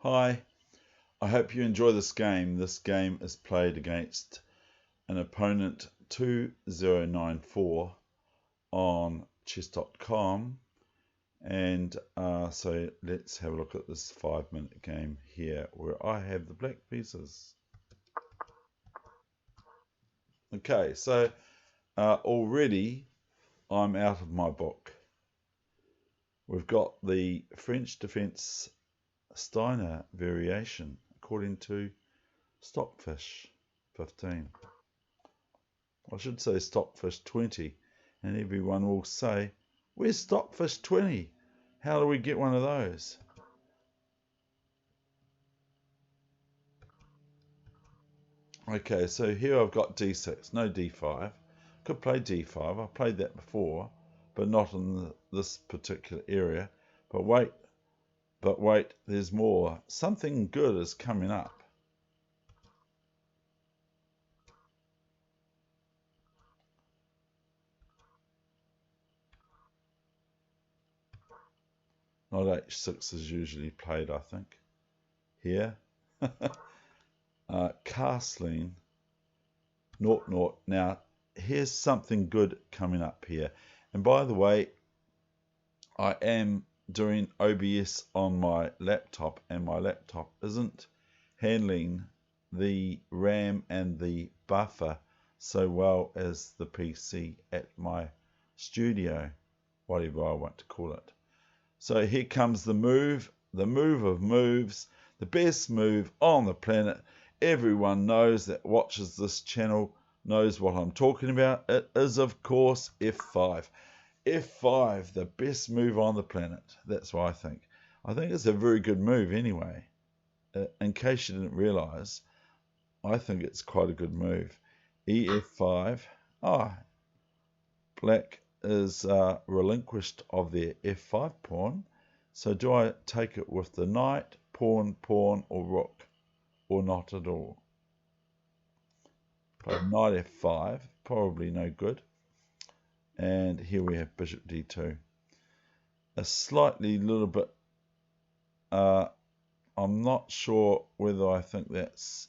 Hi, I hope you enjoy this game. This game is played against an opponent 2094 on chess.com, and so let's have a look at this 5-minute game here where I have the black pieces. Okay, so already I'm out of my book. We've got the French defense Steiner variation according to Stockfish 15. I should say Stockfish 20, and everyone will say, where's Stockfish 20? How do we get one of those? Okay, so here I've got d6, no d5. Could play d5, I've played that before, but not in this particular area. But wait, there's more. Something good is coming up. Not h6 is usually played, I think. Here. Castling, 0-0. Now, here's something good coming up here. And by the way, I am doing OBS on my laptop, and my laptop isn't handling the RAM and the buffer so well as the PC at my studio, whatever I want to call it. So here comes the move of moves, the best move on the planet. Everyone knows that watches this channel knows what I'm talking about. It is, of course, F5. F5, the best move on the planet. That's what I think. I think it's a very good move anyway. In case you didn't realize, I think it's quite a good move. EF5. Black is relinquished of their F5 pawn. So do I take it with the knight, pawn, or rook? Or not at all? But knight F5, probably no good. And here we have bishop d2. A slightly little bit, I'm not sure whether I think that's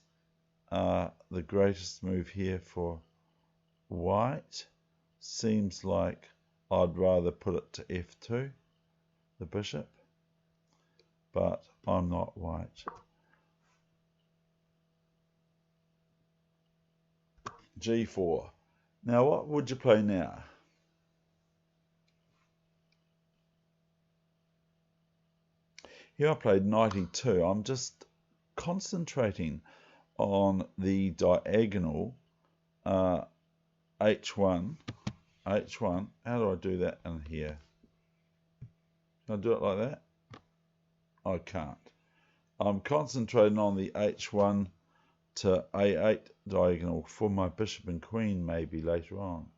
the greatest move here for white. Seems like I'd rather put it to f2, the bishop, but I'm not white. g4. Now what would you play now? Here I played knight e2. I'm just concentrating on the diagonal h1. How do I do that in here? Can I do it like that? I can't. I'm concentrating on the h1 to a8 diagonal for my bishop and queen maybe later on.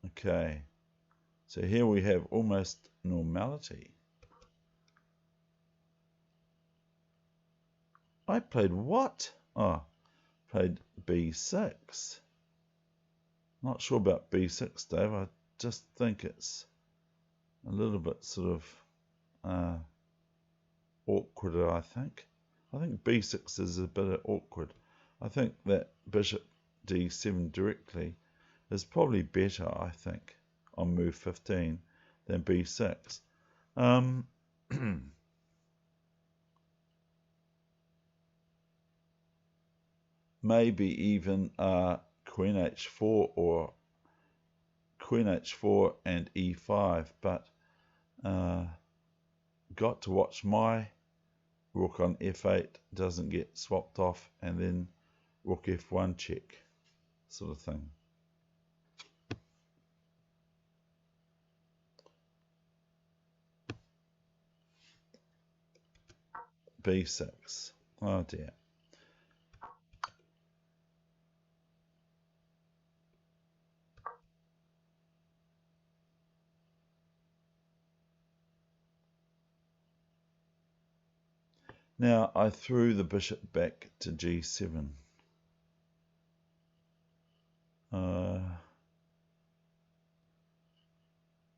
Okay, so here we have almost normality. I played what? Played b6. Not sure about b6, Dave. I just think it's a little bit sort of awkward, I think. I think b6 is a bit awkward. I think that bishop d7 directly is probably better, I think, on move 15 than b6. Maybe even queen h4 or queen h4 and e5, but got to watch my rook on f8 doesn't get swapped off and then rook f1 check sort of thing. b6. Oh dear. Now I threw the bishop back to g7.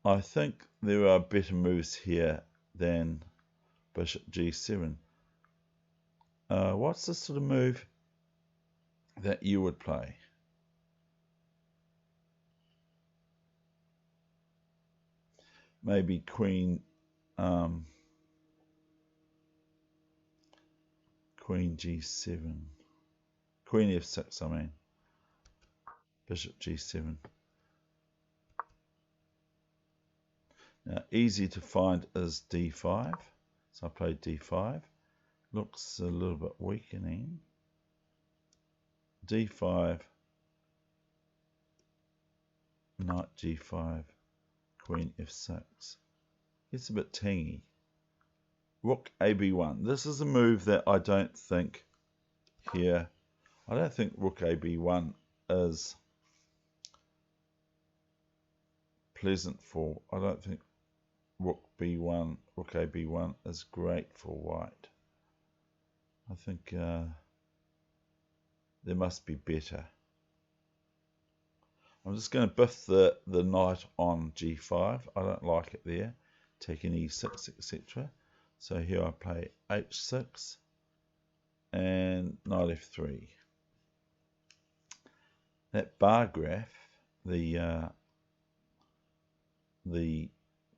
I think there are better moves here than bishop g7. What's the sort of move that you would play? Maybe queen g7, queen f6, I mean, bishop g7. Now, easy to find is d5, so I played d5. Looks a little bit weakening. d5, knight g5, queen f6. It's a bit tangy. Rook ab1. This is a move that I don't think here. I don't think rook ab1 is pleasant for. I don't think rook b1, rook ab1 is great for white. I think there must be better. I'm just going to biff the knight on g5. I don't like it there. Taking e6, etc. So here I play h6 and knight f3. That bar graph, the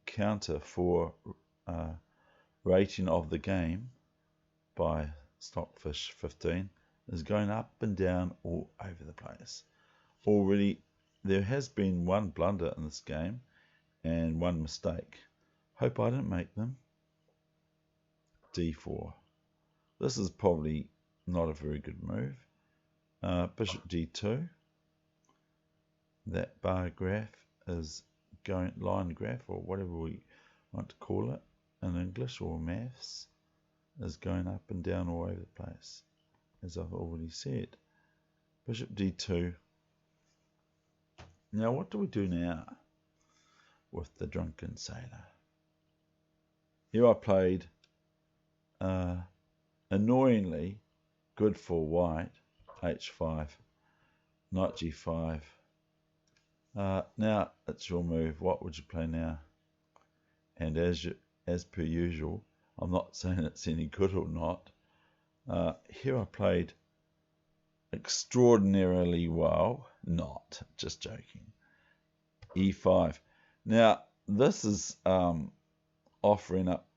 counter for rating of the game by Stockfish 15 is going up and down all over the place. Already there has been one blunder in this game and one mistake. Hope I didn't make them. d4. This is probably not a very good move. Bishop d2. That bar graph is going, line graph, or whatever we want to call it in English or maths, is going up and down all over the place, as I've already said. Bishop d2. Now what do we do now with the drunken sailor? Here I played annoyingly good for white, h5, knight g5. Now it's your move. What would you play now? And as per usual, I'm not saying it's any good or not. Here I played extraordinarily well. Not, just joking. e5. Now this is offering up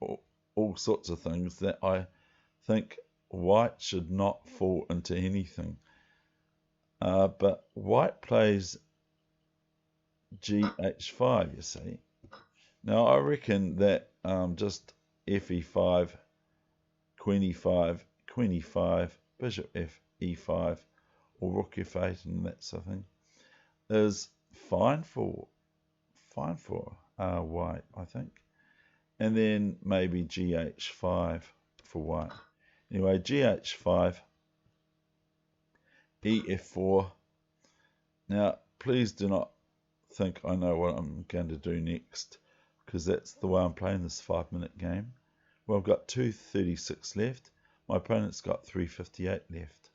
all sorts of things that I think white should not fall into anything. But white plays gh5, you see. Now I reckon that just fe5, queen e5, queen e5, bishop e5, or rook f8 and that sort of thing is fine for white, I think. And then maybe gh5 for white. Anyway, gh5, ef4. Now, please do not think I know what I'm going to do next, because that's the way I'm playing this 5-minute game. Well, I've got 2:36 left. My opponent's got 3:58 left.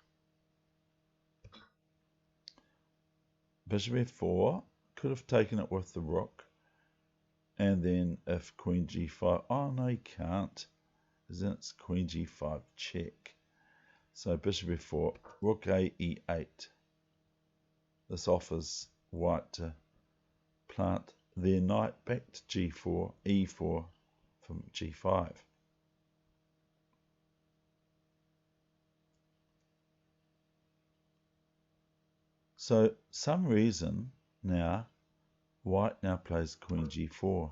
Bishop f4. Could have taken it with the rook. And then if queen g5, oh no, you can't, isn't it? Queen g5 check. So bishop f4, rook a e8. This offers white to plant their knight back to g4, e4 from g5. So some reason now white now plays queen g4.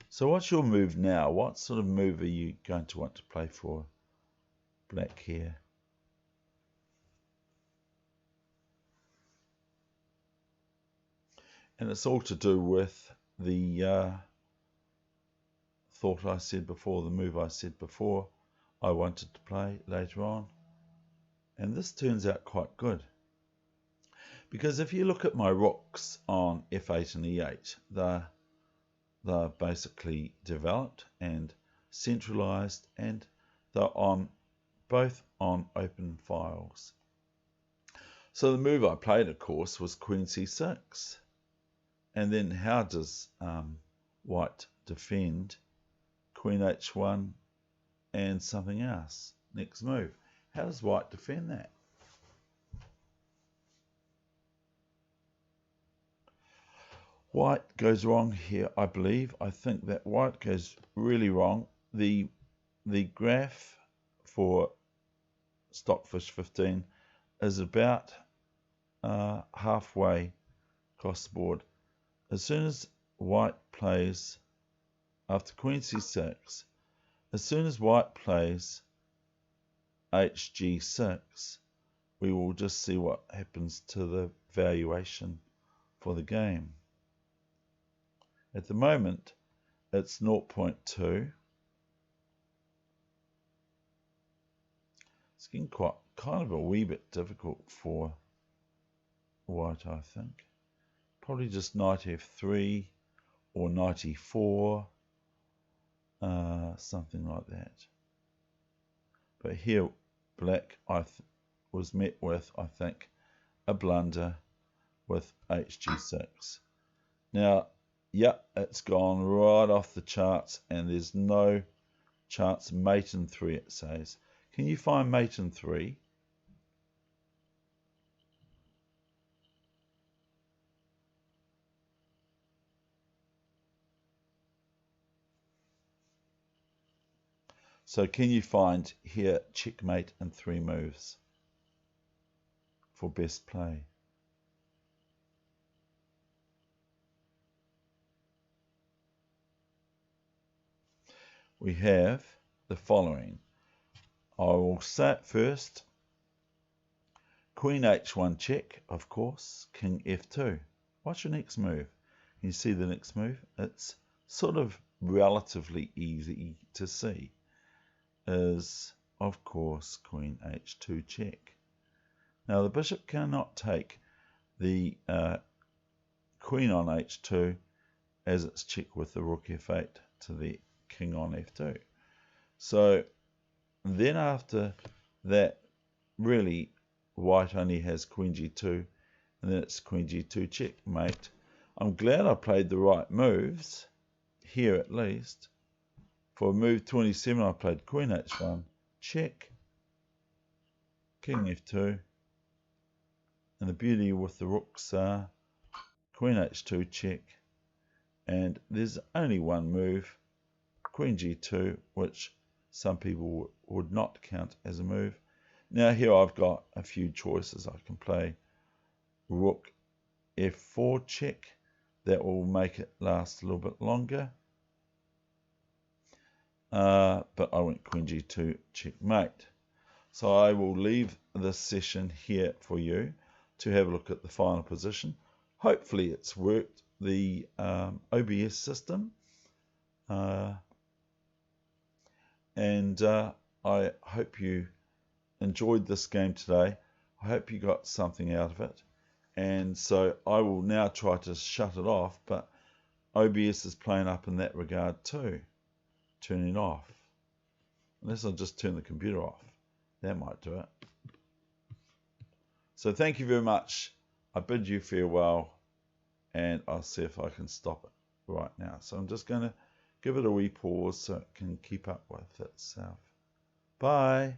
So what's your move now? What sort of move are you going to want to play for black here? And it's all to do with the thought I said before, the move I said before I wanted to play later on. And this turns out quite good. Because if you look at my rooks on f8 and e8, they're basically developed and centralized, and they're both on open files. So the move I played, of course, was Queen C6. And then how does White defend? Queen H1 and something else. Next move. How does White defend that? White goes wrong here, I believe. I think that White goes really wrong. The graph for Stockfish 15 is about halfway across the board. As soon as White plays, after Queen C6, as soon as White plays HG6, we will just see what happens to the valuation for the game. At the moment, it's 0.2. It's getting kind of a wee bit difficult for White, I think. Probably just knight F3 or knight E4, something like that. But here, Black was met with, I think, a blunder with HG6. Now, yep, it's gone right off the charts, and there's no chance. Mate in 3, it says. Can you find mate in 3? So can you find here checkmate in 3 moves for best play? We have the following. I will say it first. Queen H1 check, of course. King F2. What's your next move? Can you see the next move? It's sort of relatively easy to see. Is, of course, Queen H2 check. Now the bishop cannot take the Queen on H2 as it's check with the Rook F8 to the King on F2. So then after that, really, White only has Queen G2, and then it's Queen G2 checkmate. I'm glad I played the right moves, here at least. For move 27, I played Queen H1, check, King F2, and the beauty with the rooks are Queen H2, check, and there's only one move, Queen G2, which some people would not count as a move. Now here I've got a few choices. I can play Rook F4 check. That will make it last a little bit longer. But I went Queen G2 checkmate. So I will leave this session here for you to have a look at the final position. Hopefully it's worked, the OBS system. And I hope you enjoyed this game today. I hope you got something out of it. And so I will now try to shut it off, but OBS is playing up in that regard too. Turn it off. Unless I just turn the computer off. That might do it. So thank you very much. I bid you farewell, and I'll see if I can stop it right now. So I'm just going to give it a wee pause so it can keep up with itself. Bye.